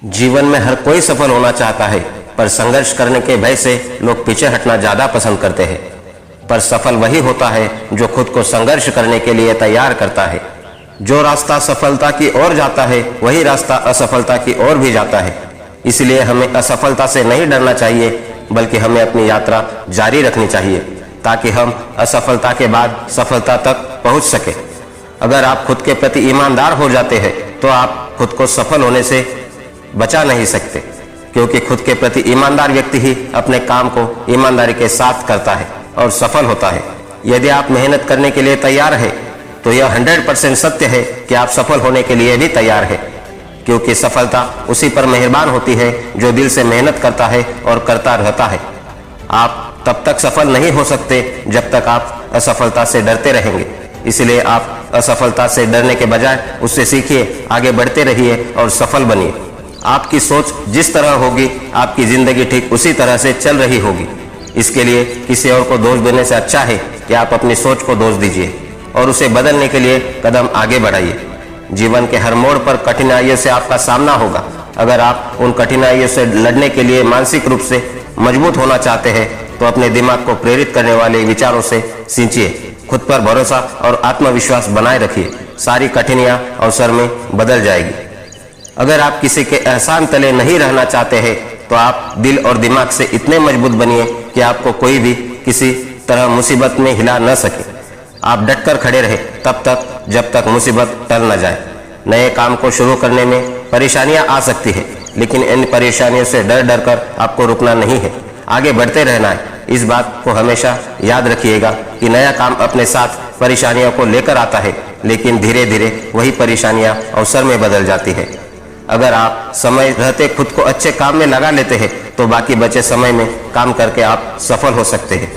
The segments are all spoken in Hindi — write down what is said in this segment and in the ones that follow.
जीवन में हर कोई सफल होना चाहता है, पर संघर्ष करने के भय से लोग पीछे हटना ज्यादा पसंद करते हैं। पर सफल वही होता है जो खुद को संघर्ष करने के लिए तैयार करता है। जो रास्ता सफलता की ओर जाता है वही रास्ता असफलता की ओर भी जाता है। इसलिए हमें असफलता से नहीं डरना चाहिए, बल्कि हमें अपनी यात्रा जारी रखनी चाहिए, ताकि हम असफलता के बाद सफलता तक पहुंच सके। अगर आप खुद के प्रति ईमानदार हो जाते हैं तो आप खुद को सफल होने से बचा नहीं सकते, क्योंकि खुद के प्रति ईमानदार व्यक्ति ही अपने काम को ईमानदारी के साथ करता है और सफल होता है। यदि आप मेहनत करने के लिए तैयार है तो यह 100% सत्य है कि आप सफल होने के लिए भी तैयार है, क्योंकि सफलता उसी पर मेहरबान होती है जो दिल से मेहनत करता है और करता रहता है। आप तब तक सफल नहीं हो सकते जब तक आप असफलता से डरते रहेंगे। इसलिए आप असफलता से डरने के बजाय उससे सीखिए, आगे बढ़ते रहिए और सफल बनिए। आपकी सोच जिस तरह होगी, आपकी जिंदगी ठीक उसी तरह से चल रही होगी। इसके लिए किसी और को दोष देने से अच्छा है कि आप अपनी सोच को दोष दीजिए और उसे बदलने के लिए कदम आगे बढ़ाइए। जीवन के हर मोड़ पर कठिनाइयों से आपका सामना होगा। अगर आप उन कठिनाइयों से लड़ने के लिए मानसिक रूप से मजबूत होना चाहते हैं तो अपने दिमाग को प्रेरित करने वाले विचारों से सींचिए। खुद पर भरोसा और आत्मविश्वास बनाए रखिए। सारी कठिनाइयां अवसर में बदल जाएगी। अगर आप किसी के एहसान तले नहीं रहना चाहते हैं तो आप दिल और दिमाग से इतने मजबूत बनिए कि आपको कोई भी किसी तरह मुसीबत में हिला न सके। आप डटकर खड़े रहे तब तक जब तक मुसीबत टल न जाए। नए काम को शुरू करने में परेशानियां आ सकती है, लेकिन इन परेशानियों से डर डर कर आपको रुकना नहीं है, आगे बढ़ते रहना है। इस बात को हमेशा याद रखिएगा कि नया काम अपने साथ परेशानियों को लेकर आता है, लेकिन धीरे धीरे वही परेशानियां अवसर में बदल जाती है। अगर आप समय रहते खुद को अच्छे काम में लगा लेते हैं तो बाकी बचे समय में काम करके आप सफल हो सकते हैं।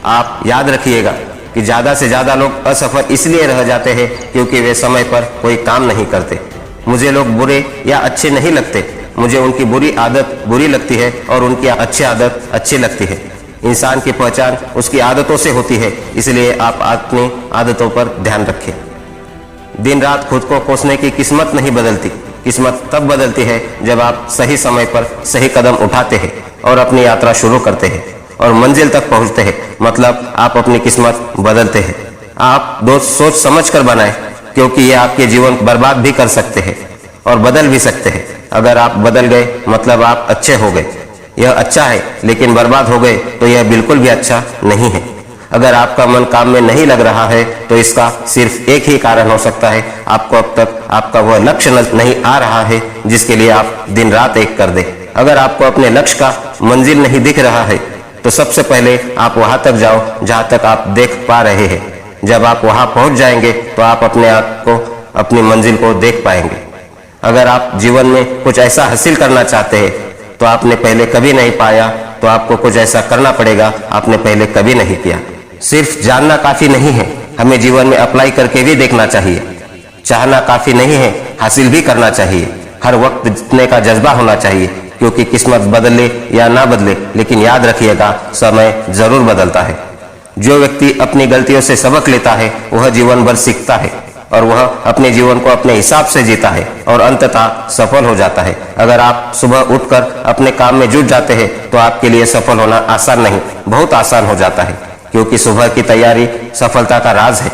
आप याद रखिएगा कि ज्यादा से ज्यादा लोग असफल इसलिए रह जाते हैं क्योंकि वे समय पर कोई काम नहीं करते। मुझे लोग बुरे या अच्छे नहीं लगते, मुझे उनकी बुरी आदत बुरी लगती है और उनकी अच्छी आदत अच्छी लगती है। इंसान की पहचान उसकी आदतों से होती है, इसलिए आप अपनी आदतों पर ध्यान रखें। दिन रात खुद को कोसने की किस्मत नहीं बदलती। किस्मत तब बदलती है जब आप सही समय पर सही कदम उठाते हैं और अपनी यात्रा शुरू करते हैं और मंजिल तक पहुंचते हैं। मतलब आप अपनी किस्मत बदलते हैं। आप दोस्त सोच समझ कर बनाएं, क्योंकि ये आपके जीवन बर्बाद भी कर सकते हैं और बदल भी सकते हैं। अगर आप बदल गए मतलब आप अच्छे हो गए। यह अच्छा है, लेकिन बर्बाद हो गए तो यह बिल्कुल भी अच्छा नहीं है। अगर आपका मन काम में नहीं लग रहा है तो इसका सिर्फ एक ही कारण हो सकता है, आपको अब तक आपका वह लक्ष्य नहीं आ रहा है जिसके लिए आप दिन रात एक कर दे। अगर आपको अपने लक्ष्य का मंजिल नहीं दिख रहा है तो सबसे पहले आप वहां तक जाओ जहां तक आप देख पा रहे हैं। जब आप वहां पहुंच जाएंगे तो आप अपने आप को अपनी मंजिल को देख पाएंगे। अगर आप जीवन में कुछ ऐसा हासिल करना चाहते हैं तो आपने पहले कभी नहीं पाया, तो आपको कुछ ऐसा करना पड़ेगा आपने पहले कभी नहीं किया। सिर्फ जानना काफी नहीं है, हमें जीवन में अप्लाई करके भी देखना चाहिए। चाहना काफी नहीं है, हासिल भी करना चाहिए। हर वक्त जीतने का जज्बा होना चाहिए, क्योंकि किस्मत बदले या ना बदले, लेकिन याद रखिएगा समय जरूर बदलता है। जो व्यक्ति अपनी गलतियों से सबक लेता है वह जीवन भर सीखता है और वह अपने जीवन को अपने हिसाब से जीता है और अंततः सफल हो जाता है। अगर आप सुबह उठकर अपने काम में जुट जाते हैं तो आपके लिए सफल होना आसान नहीं, बहुत आसान हो जाता है, क्योंकि सुबह की तैयारी सफलता का राज है।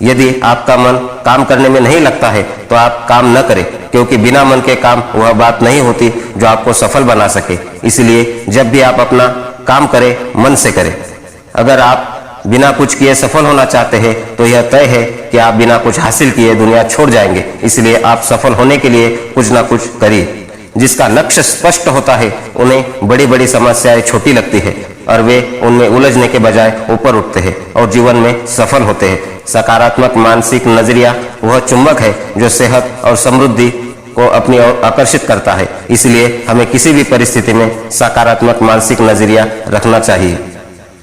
यदि आपका मन काम करने में नहीं लगता है तो आप काम न करें, क्योंकि बिना मन के काम वह बात नहीं होती जो आपको सफल बना सके। इसलिए जब भी आप अपना काम करें, मन से करें। अगर आप बिना कुछ किए सफल होना चाहते हैं तो यह तय है कि आप बिना कुछ हासिल किए दुनिया छोड़ जाएंगे। इसलिए आप सफल होने के लिए कुछ ना कुछ करिए। जिसका लक्ष्य स्पष्ट होता है उन्हें बड़ी बड़ी समस्याएं छोटी लगती है और वे उनमें उलझने के बजाय ऊपर उठते हैं और जीवन में सफल होते हैं। सकारात्मक मानसिक नजरिया वह चुंबक है जो सेहत और समृद्धि को अपनी ओर आकर्षित करता है। इसलिए हमें किसी भी परिस्थिति में सकारात्मक मानसिक नजरिया रखना चाहिए।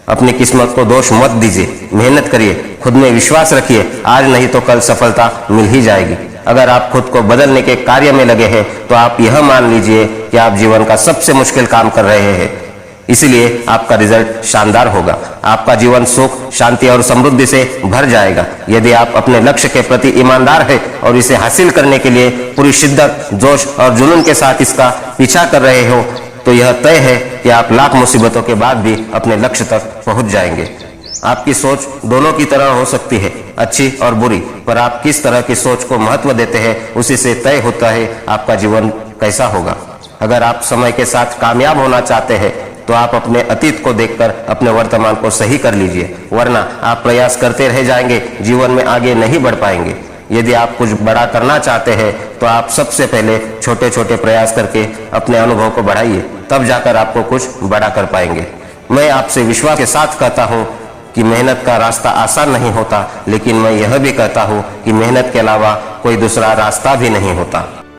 अपनी किस्मत को दोष मत दीजिए, मेहनत करिए, खुद में विश्वास रखिए। आज नहीं तो कल सफलता मिल ही जाएगी। अगर आप खुद को बदलने के कार्य में लगे हैं तो आप यह मान लीजिए कि आप जीवन का सबसे मुश्किल काम कर रहे हैं। इसलिए आपका रिजल्ट शानदार होगा। आपका जीवन सुख, शांति और समृद्धि से भर जाएगा। यदि आप अपने लक्ष्य के प्रति ईमानदार हैं और इसे हासिल करने के लिए पूरी शिद्दत, जोश और जुनून के साथ इसका पीछा कर रहे हो, तो यह तय है कि आप लाख मुसीबतों के बाद भी अपने लक्ष्य तक पहुंच जाएंगे। आपकी सोच दोनों की तरह हो सकती है, अच्छी और बुरी, पर आप किस तरह की सोच को महत्व देते हैं उसी से तय होता है आपका जीवन कैसा होगा। अगर आप समय के साथ कामयाब होना चाहते हैं तो आप अपने अतीत को देखकर अपने वर्तमान को सही कर लीजिए, वरना आप प्रयास करते रह जाएंगे, जीवन में आगे नहीं बढ़ पाएंगे। यदि आप कुछ बड़ा करना चाहते हैं तो आप सबसे पहले छोटे छोटे प्रयास करके अपने अनुभव को बढ़ाइए, तब जाकर आपको कुछ बड़ा कर पाएंगे। मैं आपसे विश्वास के साथ कहता हूँ कि मेहनत का रास्ता आसान नहीं होता, लेकिन मैं यह भी कहता हूँ कि मेहनत के अलावा कोई दूसरा रास्ता भी नहीं होता।